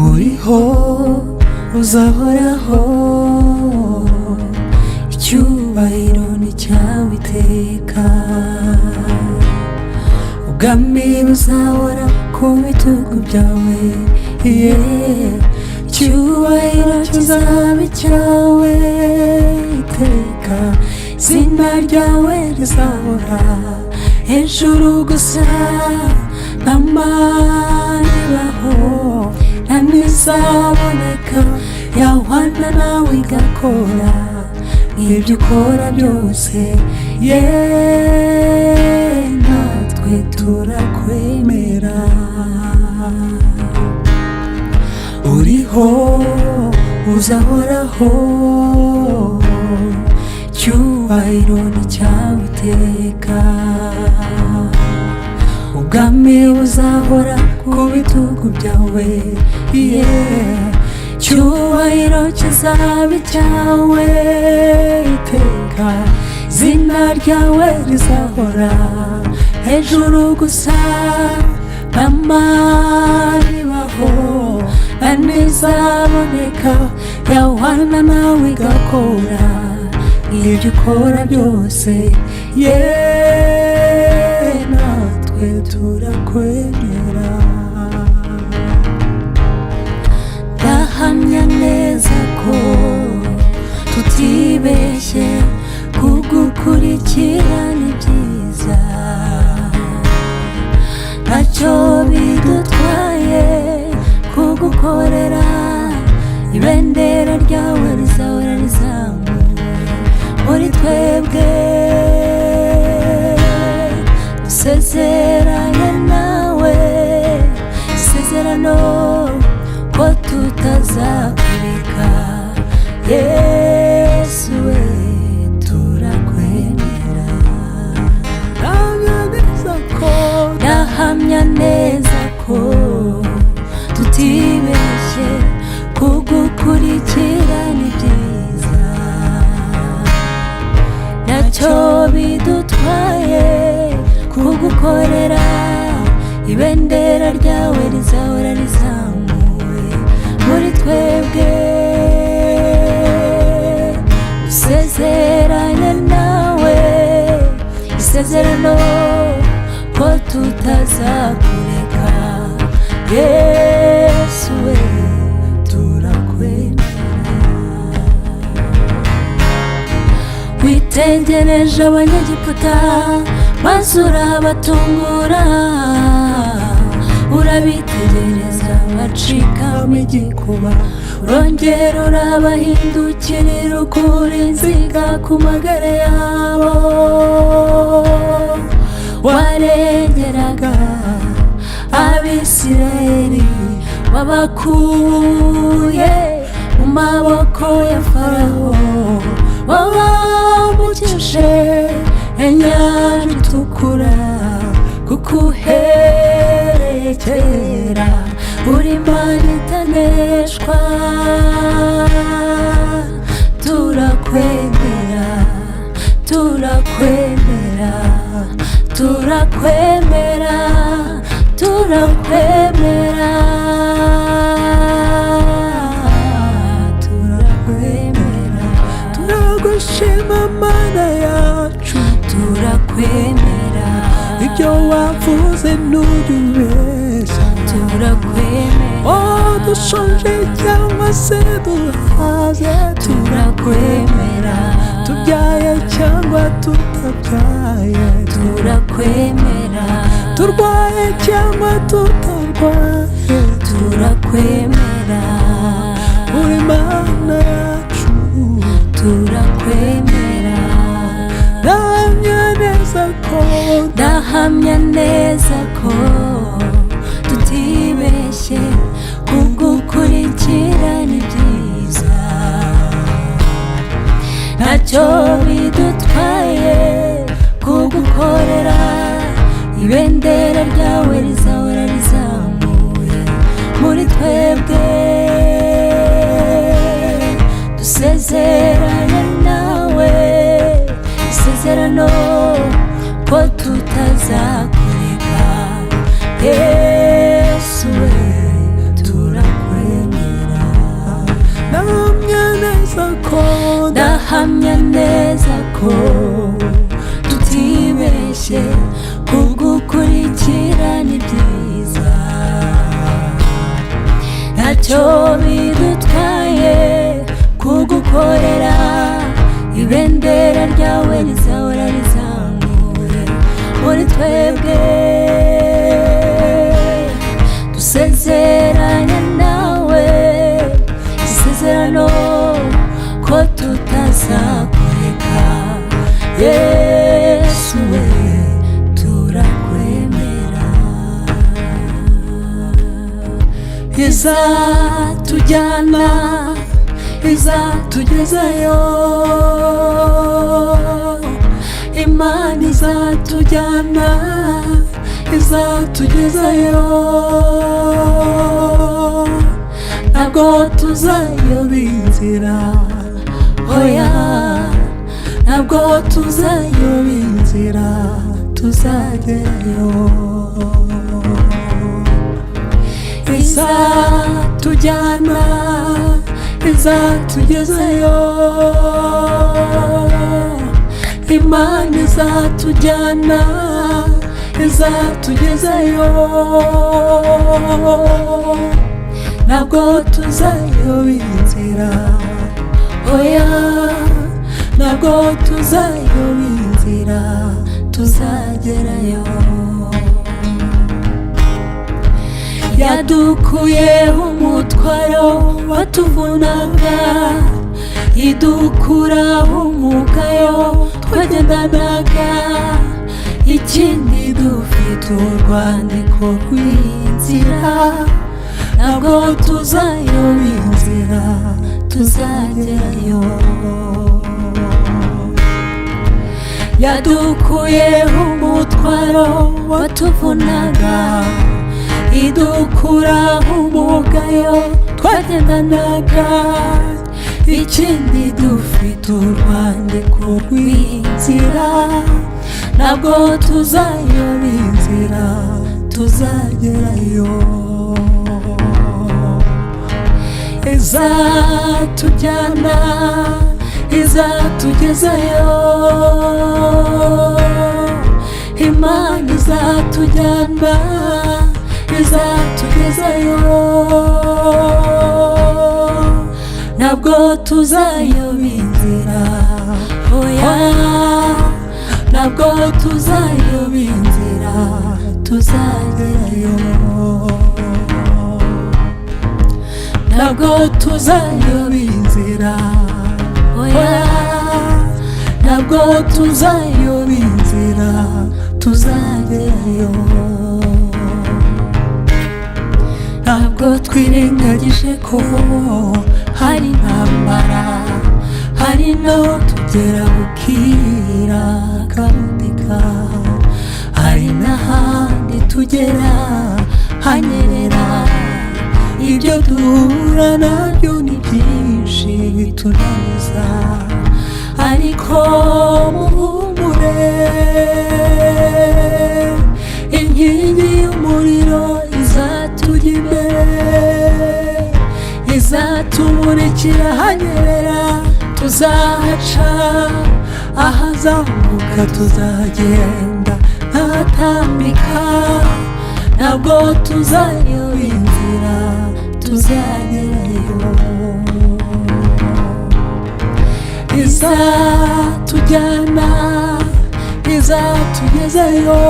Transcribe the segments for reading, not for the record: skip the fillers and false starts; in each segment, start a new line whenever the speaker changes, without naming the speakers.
uriho uzahoraho, icyubahiro ni cyawe iteka, ubwami buzahora ku bitugu byawe, icyubahiro kizaba icyawe iteka, izina ryawe rizahora hejuru gusa, n'amani baho ntizaboneka yahwana nawe igakora ibyo ukora byose, natwe turakwemera. Uriho uzahoraho, icyubahiro ni cyawe iteka, ubwami buzahora ku bitugu byawe, icyubahiro kizaba icyawe iteka, izina ryawe rizahora hejuru gusa, n'amani baho ntizaboneka yahwana nawe igakora ibyo ukora byose, natwe turakwemera. Ndahamya neza ko tutibeshye, kugukurikira ni byiza, ntacyo bidutwaye kugukorera, ibendera ryawe rizahora rizamuwe muri twebwe, dusezeranye nawe isezerano ko tutazakureka, Yesu we turakwemera. Ndahamya neza ko tutibeshye, kugukurikira ni byiza, ntacyo bidutwaye kugukorera, ibendera ryawe rizahora rizamuwe muri twebwe, dusezeranye nawe isezerano ko tutazakureka, Yesu we turakwemera. Witegereje abanyegiputa maze urabatungura, urabitegereza bacikamo igikuba, urongera urabahindukirira ukura inziga ku magare yabo, warengeraga Abisirayeli wabakuye mu maboko ya Farawo, wabambukije inyanja itukura, kuko uhereye kera uri Imana itaneshwa, turakwemera, turakwemera, turakwemera, turakwemera, turakwemera, turagushima Mana yacu, turakwemera, ibyo wavuze ntujya turakwemera, dushonje cyangwa se duhaze, turakwemera, tubyaye cyangwa tutabyaye, turakwemera, turwaye cyangwa tutarwaye, turakwemera, uri Mana yacu, turakwemera. Ndahamya neza ko tutibeshye, kugukurikira ni byiza, ntacyo bidutwaye kugukorera, ibendera ryawe rizahora rizamuwe muri twebwe, dusezeranye nawe isezerano ko tutazakureka. Yesu we turakwemera. Ndahamya neza ko tutibeshye kugukurikira ni byiza, ntacyo bidutwaye kugukorera. Ibendera ryawe rizahora rizamuye muri twebwe. Dusezeranye nawe isezerano ko tutazakureka. Yesu we turakwemera. Izatujyana izatugezayo, Imana izatujyana izatugezayo. Ntabwo tuzayoba inzira, oya ntabwo tuzayoba inzira, tuzagerayo. Izatujyana izatugezayo, Imana izatujyana izatugezayo. Ntabwo tuzayoba inzira, oya ntabwo tuzayoba inzira, tuzagerayo. Yadukuyeho umutwaro watuvunaga, idukuraho umugayo twagendanaga. Ikindi dufite urwandiko rw'inzira, ntabwo tuzayoba inzira, tuzagerayo. Yadukuyeho umutwaro watuvunaga, idukuraho umugayo twagendanaga. Ikindi dufite urwandiko rw'inzira, ntabwo tuzayoba inzira, tuzagerayo. Izatujyana izatugezayo, Imana izatujyana izatugezayo. Ntabwo tuzayoba inzira, oya ntabwo tuzayoba inzira, tuzagerayo. Ntabwo tuzayoba inzira, oya ntabwo tuzayoba inzira, tuzagerayo. Ntabwo twirengagije ko hari intambara, hari naho tugera bukira kabudika, hari n'ahandi tugera hanyerera. Ibyo duhura nabyo ni byinshi bitunaniza, ariko muhumure, inkingi y'umuriro izatujya imbere, izatumurikira hanyerera. Tuzahaca ahazamuka tuzagenda ntatambika, ntabwo tuzayoba inzira, tuzagerayo. Izatujyana izatugezayo,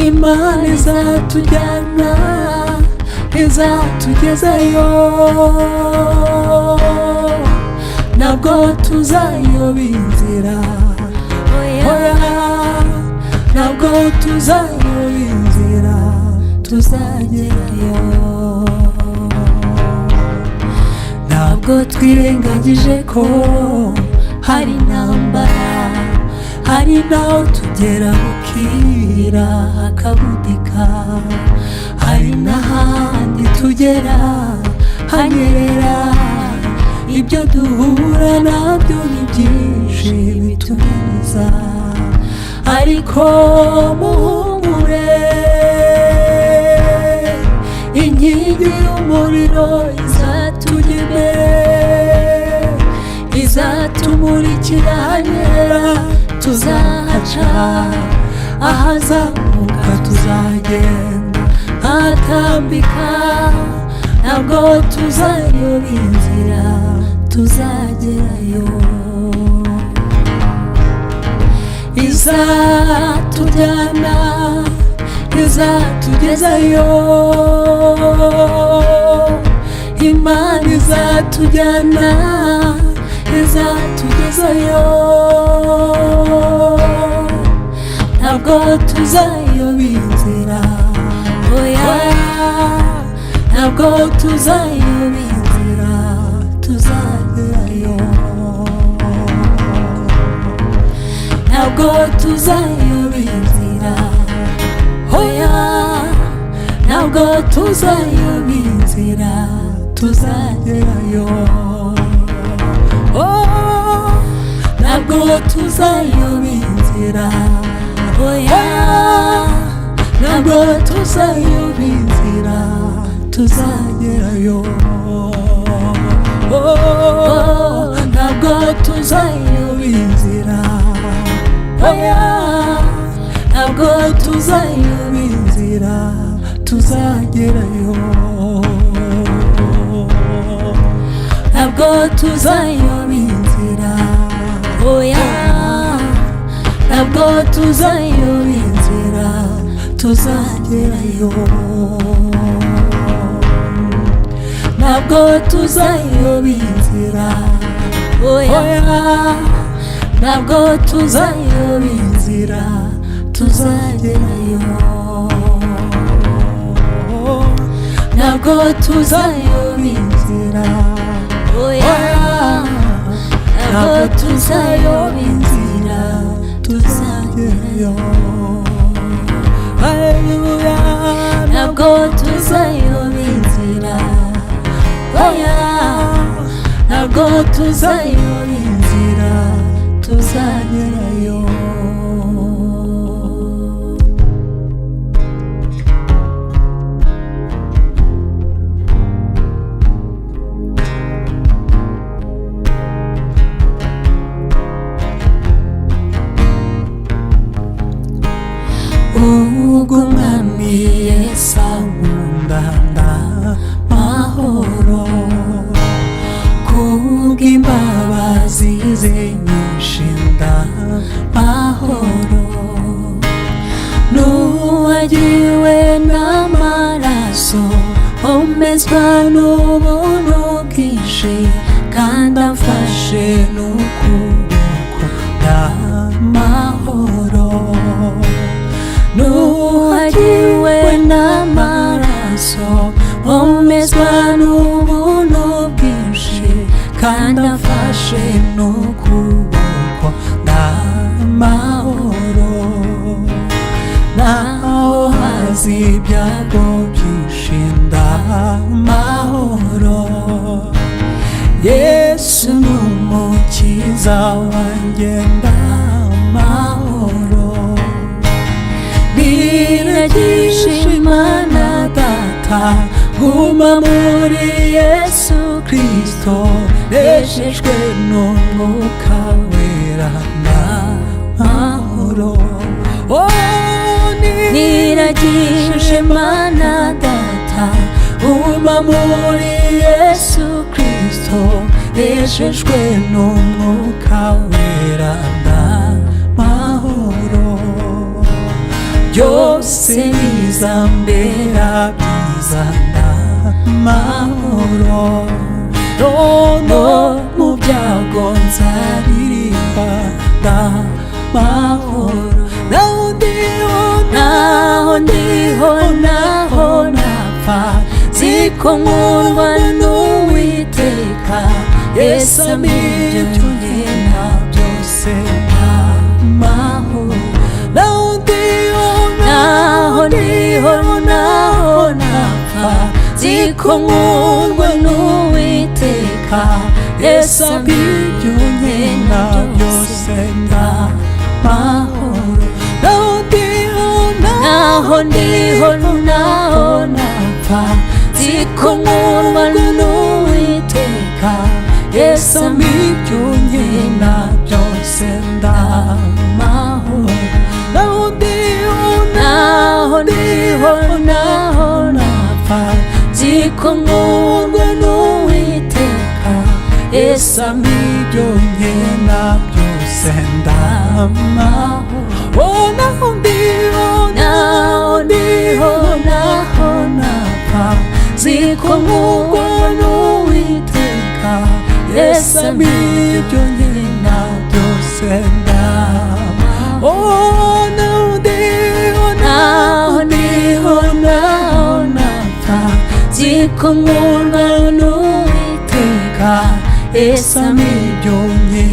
Imana izatujyana izatugezayo. Ntabwo tuzayoba inzira, oya ntabwo tuzayoba inzira, tuzagerayo. Ntabwo twirengagije ko hari intambara, hari naho tugera bukira hakabudika, hari n'ahandi tugera hanyerera. Ibyo duhura nabyo ni byinshi bitunaniza, ariko muhumure, inkingi y'umuriro izatujya imbere, izatumurikira hanyerera. Tuzahaca, ahazamuka tuzagenda, ahatambika ntabwo tuzayoba inzira, tuzagerayo. Izatujyana, izatugezayo, Imana izatujyana, izatugezayo. Ntabwo tuzayoba inzira, oya, ntabwo tuzayoba inzira, tuzagerayo. Ntabwo tuzayoba inzira, oya, ntabwo tuzayoba inzira, tuzagerayo. Oh, ntabwo tuzayoba inzira, oya, ntabwo tuzayoba inzira, tuzagerayo. Oh, ntabwo tuzayoba inzira, oya, ntabwo tuzayoba inzira, tuzagerayo. Ntabwo tuzayoba inzira, oya, ntabwo tuzayoba inzira, tuzagerayo. Ntabwo tuzayoba inzira, oya, ntabwo tuzayoba inzira, tuzagerayo. Ntabwo tuzayoba inzira, oya, ntabwo tuzayoba inzira, tuzagerayo. Haleluya. Ntabwo tuzayoba inzira, oya, ntabwo tuzayoba inzira, tuzagerayo. Ubwo Umwami Yesu ankunda ndamahoro, kubw'imbabazi ze nyinshi ndamahoro. N'uwagiwe n'amaraso, omezwa n'ubuntu bwinshi, kandi amfashe n'ukuboko ndamahoro. N'uwagiwe n'amaraso, omezwa n'ubuntu bwinshi, kandi amfashe n'ukuboko ndamahoro. Naho haza ibyago byinshi ndamahoro, Yesu ni umukiza wanjye ndamahoro. Niragisha Imana Data, guma muri Yesu Kristo, nejejwe n'Umwuka Wera ndamahoro. Oh, niragisha Imana Data, guma muri Yesu Kristo, nejejwe n'Umwuka Wera ndamahoro. Byose bizambera byiza ndamahoro, no mu byago nzaririmba ndamahoro. Naho ndiho naho napfa, ziko nkundwa n'Uwiteka, Yesu amenya ibyo ngenda byose ndamahoro. Naho ndiho naho napfa, ziko nkundwa n'Uwiteka Yesu abibyonye na byose ndamahoro naho ndiho naho napfa nziko nkundwa n'Uwiteka Yesu abibyonye na byose ndamahoro naho ndiho naho napfa nziko nkundwa n'Uwiteka Yesu abibyonye na byose ndamahoro naho ndiho naho napfa nziko nkundwa n'Uwiteka Yesu abibyonye na byose ndamahoro naho ndiho naho napfa nziko nkundwa n'Uwiteka Yesu abibyonye